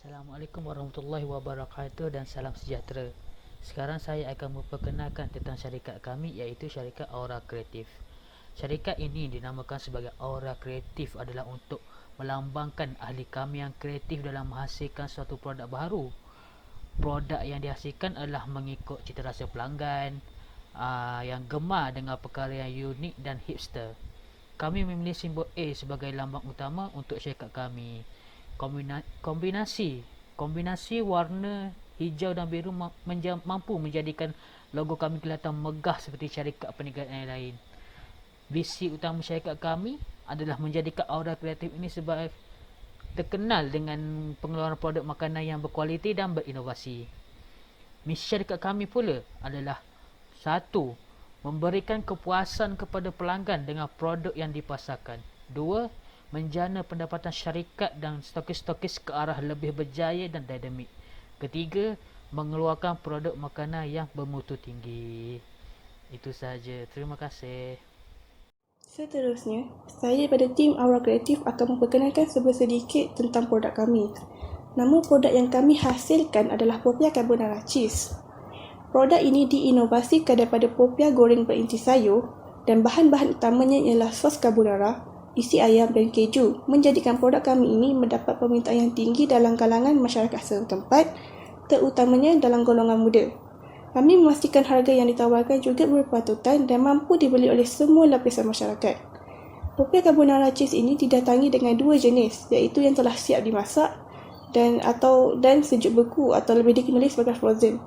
Assalamualaikum warahmatullahi wabarakatuh dan salam sejahtera. Sekarang saya akan memperkenalkan tentang syarikat kami, iaitu syarikat Aura Kreatif. Syarikat ini dinamakan sebagai Aura Kreatif adalah untuk melambangkan ahli kami yang kreatif dalam menghasilkan suatu produk baru. Produk yang dihasilkan adalah mengikut citarasa pelanggan yang gemar dengan perkara yang unik dan hipster. Kami memilih simbol A sebagai lambang utama untuk syarikat kami. Kombinasi warna hijau dan biru mampu menjadikan logo kami kelihatan megah seperti syarikat perniagaan yang lain. Visi utama syarikat kami adalah menjadikan Aura Kreatif ini sebagai terkenal dengan pengeluaran produk makanan yang berkualiti dan berinovasi. Misi syarikat kami pula adalah: 1. Memberikan kepuasan kepada pelanggan dengan produk yang dipasarkan. 2. Menjana pendapatan syarikat dan stokis-stokis ke arah lebih berjaya dan dinamik. Ketiga, mengeluarkan produk makanan yang bermutu tinggi. Itu sahaja. Terima kasih. Seterusnya, saya daripada tim Aura Kreatif akan memperkenalkan sedikit tentang produk kami. Nama produk yang kami hasilkan adalah Popia Carbonara Cheese. Produk ini diinovasikan daripada popia goreng berinti sayur dan bahan-bahan utamanya ialah sos carbonara, isi ayam dan keju, menjadikan produk kami ini mendapat permintaan yang tinggi dalam kalangan masyarakat setempat, terutamanya dalam golongan muda. Kami memastikan harga yang ditawarkan juga berpatutan dan mampu dibeli oleh semua lapisan masyarakat. Popia Carbonara Cheese ini didatangi dengan dua jenis, iaitu yang telah siap dimasak dan sejuk beku atau lebih dikenali sebagai frozen.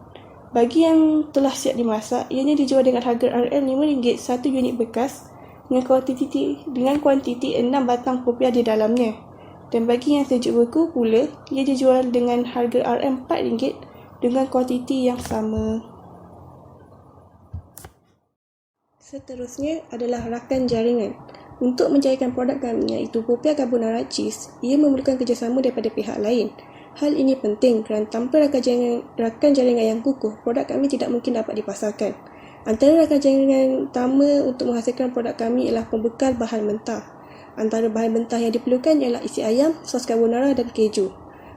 Bagi yang telah siap dimasak, ianya dijual dengan harga RM5 satu unit bekas dengan kuantiti 6 batang popia di dalamnya. Dan bagi yang sejuk beku pula, ia dijual dengan harga RM4 dengan kuantiti yang sama. Seterusnya adalah rakan jaringan. Untuk menjadikan produk kami iaitu Popia Carbonara Cheese, ia memerlukan kerjasama daripada pihak lain. Hal ini penting kerana tanpa rakan jaringan yang kukuh, produk kami tidak mungkin dapat dipasarkan. Antara rakan jaringan utama untuk menghasilkan produk kami ialah pembekal bahan mentah. Antara bahan mentah yang diperlukan ialah isi ayam, sos carbonara dan keju.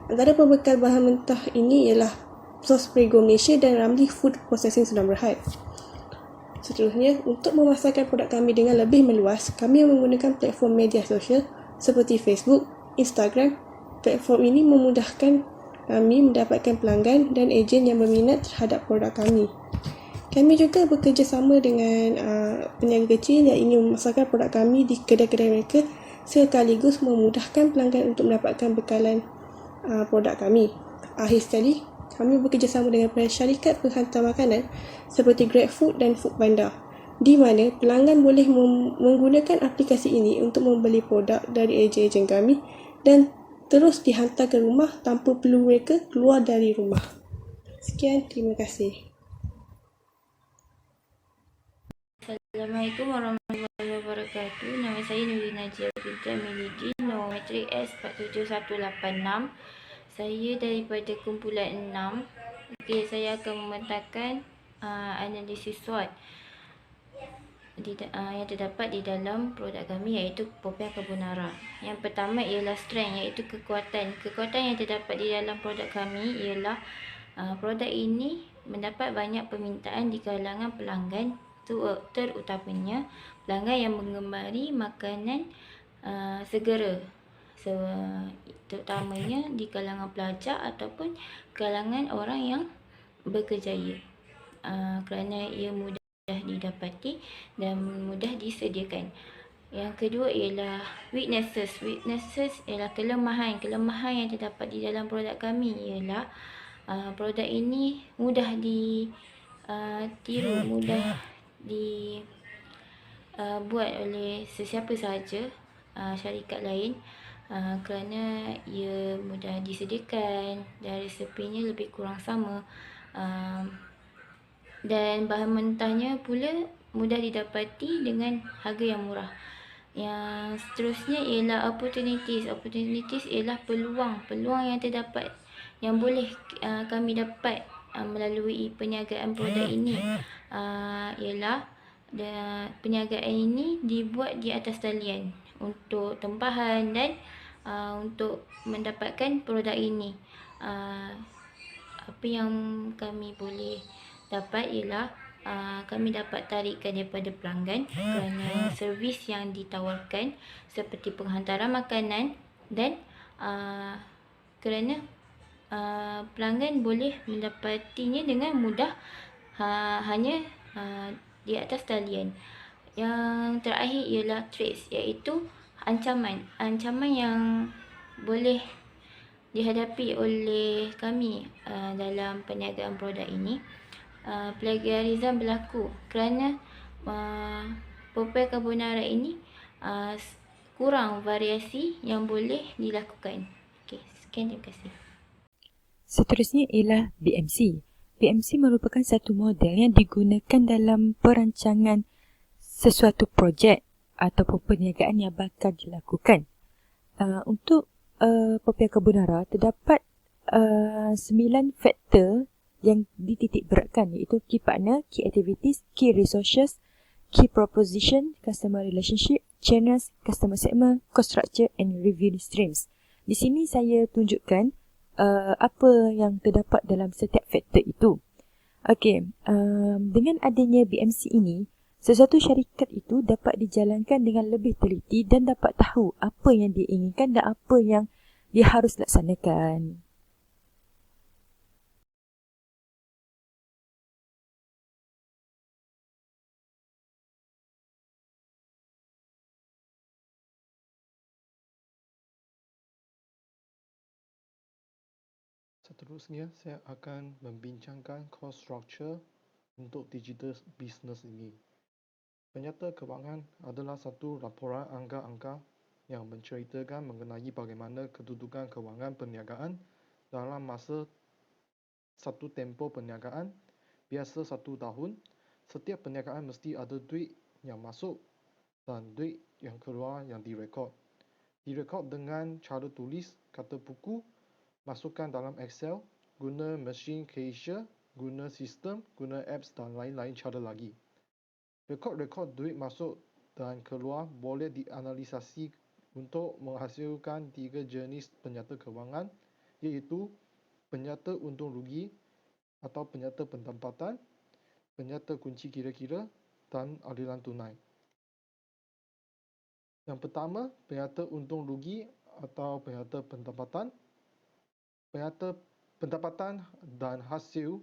Antara pembekal bahan mentah ini ialah sos Prego Malaysia dan Ramly Food Processing Sundan Berhad. Seterusnya, untuk memasarkan produk kami dengan lebih meluas, kami menggunakan platform media sosial seperti Facebook, Instagram. Platform ini memudahkan kami mendapatkan pelanggan dan ejen yang berminat terhadap produk kami. Kami juga bekerjasama dengan peniaga kecil yang ingin memasarkan produk kami di kedai-kedai mereka sekaligus memudahkan pelanggan untuk mendapatkan bekalan produk kami. Akhir sekali, kami bekerjasama dengan syarikat penghantar makanan seperti GrabFood dan Foodpanda, di mana pelanggan boleh menggunakan aplikasi ini untuk membeli produk dari ejen-ejen kami dan terus dihantar ke rumah tanpa perlu mereka keluar dari rumah. Sekian, terima kasih. Assalamualaikum warahmatullahi wabarakatuh. Nama saya Nuri Najia Binti Milidi, nombor matrik S47186. Saya daripada kumpulan 6. Okey, saya akan membentangkan analisis SWOT yang terdapat di dalam produk kami, iaitu Popia Carbonara. Yang pertama ialah strength, iaitu kekuatan. Kekuatan yang terdapat di dalam produk kami ialah produk ini mendapat banyak permintaan di kalangan pelanggan, terutamanya pelanggan yang menggemari makanan segera, terutamanya di kalangan pelajar ataupun kalangan orang yang berkerjaya, kerana ia mudah didapati dan mudah disediakan. Yang kedua ialah weaknesses. Weaknesses ialah kelemahan yang terdapat di dalam produk kami ialah produk ini mudah ditiru, mudah dibuat oleh sesiapa sahaja, syarikat lain, kerana ia mudah disediakan dan resepinya lebih kurang sama, dan bahan mentahnya pula mudah didapati dengan harga yang murah. Yang seterusnya ialah opportunities. Opportunities ialah peluang yang terdapat, yang boleh kami dapat melalui perniagaan produk ini. Ialah perniagaan ini dibuat di atas talian untuk tempahan dan untuk mendapatkan produk ini. apa yang kami boleh dapat ialah kami dapat tarikan daripada pelanggan kerana servis yang ditawarkan seperti penghantaran makanan dan kerana pelanggan boleh mendapatinya dengan mudah hanya di atas talian. Yang terakhir ialah threats, iaitu ancaman yang boleh dihadapi oleh kami dalam perniagaan produk ini. Plagiarism berlaku kerana Popeye Carbonara ini kurang variasi yang boleh dilakukan. Okey, sekian, terima kasih. Seterusnya ialah BMC. BMC merupakan satu model yang digunakan dalam perancangan sesuatu projek ataupun perniagaan yang bakal dilakukan. Untuk Popeye Carbonara terdapat 9 faktor yang dititik beratkan, iaitu key partner, key activities, key resources, key proposition, customer relationship, channels, customer segment, cost structure and revenue streams. Di sini saya tunjukkan apa yang terdapat dalam setiap faktor itu. Okey, dengan adanya BMC ini, sesuatu syarikat itu dapat dijalankan dengan lebih teliti dan dapat tahu apa yang diinginkan dan apa yang dia harus laksanakan. Seterusnya, saya akan membincangkan cost structure untuk digital business ini. Penyata kewangan adalah satu laporan angka-angka yang menceritakan mengenai bagaimana kedudukan kewangan perniagaan dalam masa satu tempoh perniagaan, biasa 1 tahun. Setiap perniagaan mesti ada duit yang masuk dan duit yang keluar yang direkod. Direkod dengan cara tulis, kata buku, masukkan dalam Excel, guna mesin cashier, guna sistem, guna apps dan lain-lain cara lagi. Rekod-rekod duit masuk dan keluar boleh dianalisasi untuk menghasilkan 3 jenis penyata kewangan, iaitu penyata untung rugi atau penyata pendapatan, penyata kunci kira-kira dan aliran tunai. Yang pertama, penyata untung rugi atau penyata pendapatan. Penyata pendapatan dan hasil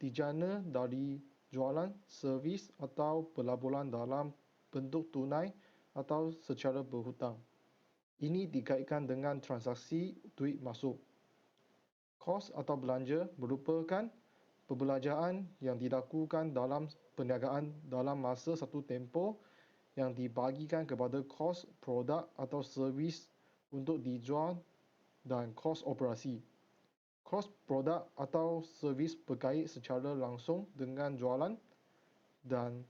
dijana dari jualan, servis atau pelaburan dalam bentuk tunai atau secara berhutang. Ini dikaitkan dengan transaksi duit masuk. Kos atau belanja merupakan perbelanjaan yang dilakukan dalam perniagaan dalam masa satu tempoh yang dibagikan kepada kos produk atau servis untuk dijual dan kos operasi. Kos produk atau servis berkait secara langsung dengan jualan, dan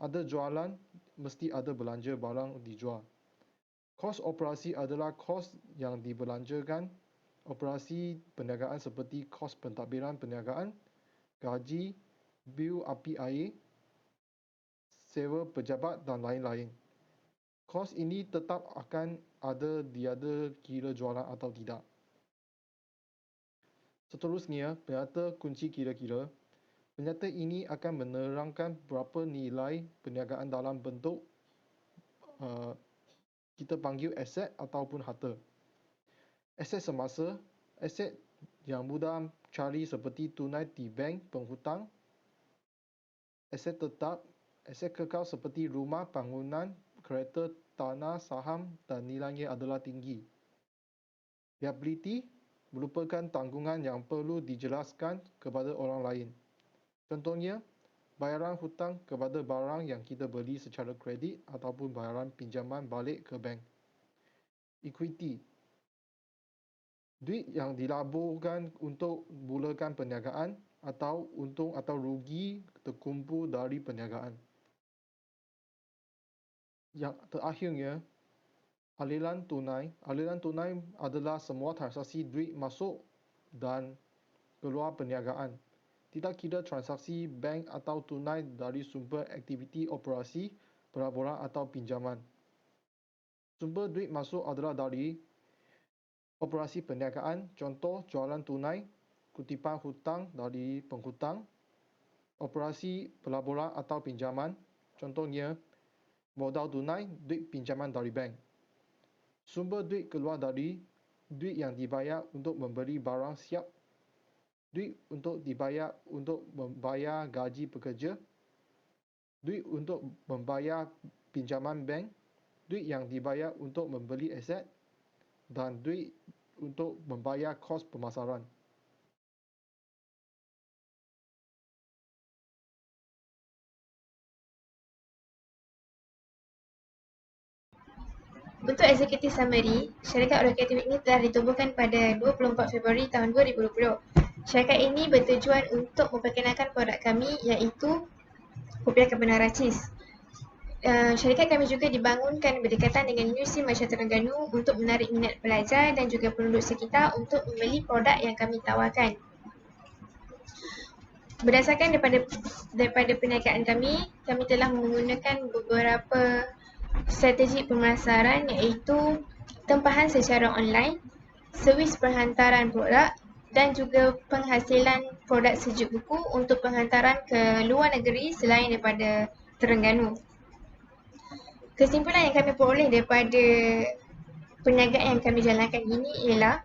ada jualan mesti ada belanja barang dijual. Kos operasi adalah kos yang dibelanjakan operasi perniagaan seperti kos pentadbiran perniagaan, gaji, bil api air, sewa pejabat dan lain-lain. Kos ini tetap akan ada tiada kira jualan atau tidak. Seterusnya, penyata kunci kira-kira. Penyata ini akan menerangkan berapa nilai perniagaan dalam bentuk kita panggil aset ataupun harta. Aset semasa, aset yang mudah cari seperti tunai di bank penghutang, aset tetap, aset kekal seperti rumah, bangunan, kereta, tanah, saham dan nilainya adalah tinggi. Liability merupakan tanggungan yang perlu dijelaskan kepada orang lain. Contohnya, bayaran hutang kepada barang yang kita beli secara kredit ataupun bayaran pinjaman balik ke bank. Equity, duit yang dilaburkan untuk mulakan perniagaan atau untung atau rugi terkumpul dari perniagaan. Yang terakhirnya, aliran tunai. Aliran tunai adalah semua transaksi duit masuk dan keluar perniagaan. Tidak kira transaksi bank atau tunai dari sumber aktiviti operasi, pelaburan atau pinjaman. Sumber duit masuk adalah dari Operasi perniagaan, contoh jualan tunai, kutipan hutang dari penghutang. Operasi pelaburan atau pinjaman, contohnya modal tunai, duit pinjaman dari bank. Sumber duit keluar dari duit yang dibayar untuk membeli barang siap, duit untuk dibayar untuk membayar gaji pekerja, duit untuk membayar pinjaman bank, duit yang dibayar untuk membeli aset, dan duit untuk membayar kos pemasaran. Untuk executive summary, syarikat Aura Kreatif ini telah ditubuhkan pada 24 Februari tahun 2020. Syarikat ini bertujuan untuk memperkenalkan produk kami iaitu Kopiah Kebenaran Cheese. Syarikat kami juga dibangunkan berdekatan dengan Universiti Malaysia Terengganu untuk menarik minat pelajar dan juga penduduk sekitar untuk membeli produk yang kami tawarkan. Berdasarkan daripada perniagaan kami telah menggunakan beberapa strategi pemasaran iaitu tempahan secara online, servis perhantaran produk dan juga penghasilan produk sejuk buku untuk penghantaran ke luar negeri selain daripada Terengganu. Kesimpulan yang kami peroleh daripada perniagaan yang kami jalankan ini ialah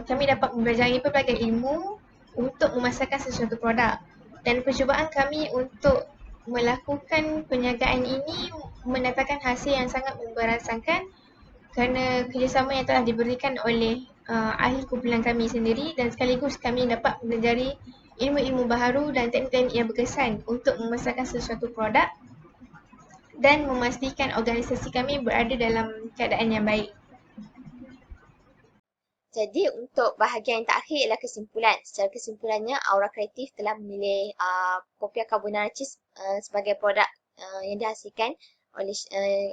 kami dapat mempelajari pelbagai ilmu untuk memasarkan sesuatu produk, dan percubaan kami untuk melakukan perniagaan ini mendatangkan hasil yang sangat memberangsangkan kerana kerjasama yang telah diberikan oleh ahli kumpulan kami sendiri, dan sekaligus kami dapat mempelajari ilmu-ilmu baharu dan teknik-teknik yang berkesan untuk memasarkan sesuatu produk dan memastikan organisasi kami berada dalam keadaan yang baik. Jadi untuk bahagian yang terakhir ialah kesimpulan. Secara kesimpulannya, Aura Kreatif telah memilih Kopiah Carbonara Cheese sebagai produk yang dihasilkan oleh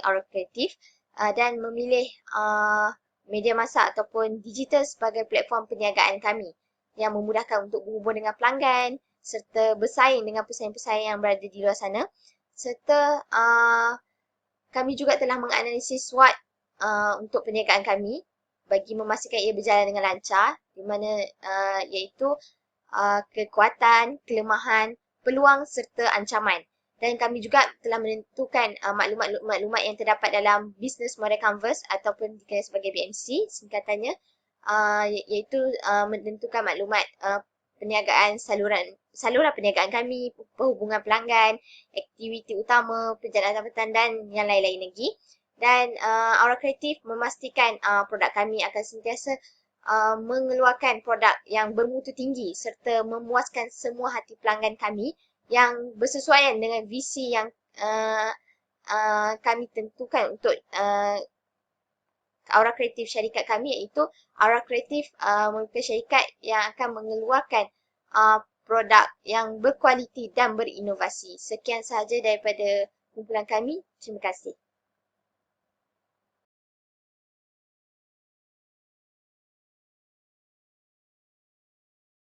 Aura Kreatif dan memilih media masa ataupun digital sebagai platform perniagaan kami yang memudahkan untuk berhubung dengan pelanggan serta bersaing dengan pesaing-pesaing yang berada di luar sana. Serta kami juga telah menganalisis SWOT untuk perniagaan kami bagi memastikan ia berjalan dengan lancar, di mana iaitu kekuatan, kelemahan, peluang serta ancaman. Dan kami juga telah menentukan maklumat-maklumat yang terdapat dalam Business Model Canvas ataupun dikenal sebagai BMC singkatannya, iaitu menentukan maklumat perniagaan, saluran perniagaan kami, perhubungan pelanggan, aktiviti utama, perjalanan tambatan dan yang lain-lain lagi. Dan Aura Kreatif memastikan produk kami akan sentiasa mengeluarkan produk yang bermutu tinggi serta memuaskan semua hati pelanggan kami yang bersesuaian dengan visi yang kami tentukan untuk Aura Kreatif syarikat kami, iaitu Aura Kreatif merupakan syarikat yang akan mengeluarkan produk yang berkualiti dan berinovasi. Sekian sahaja daripada kumpulan kami. Terima kasih.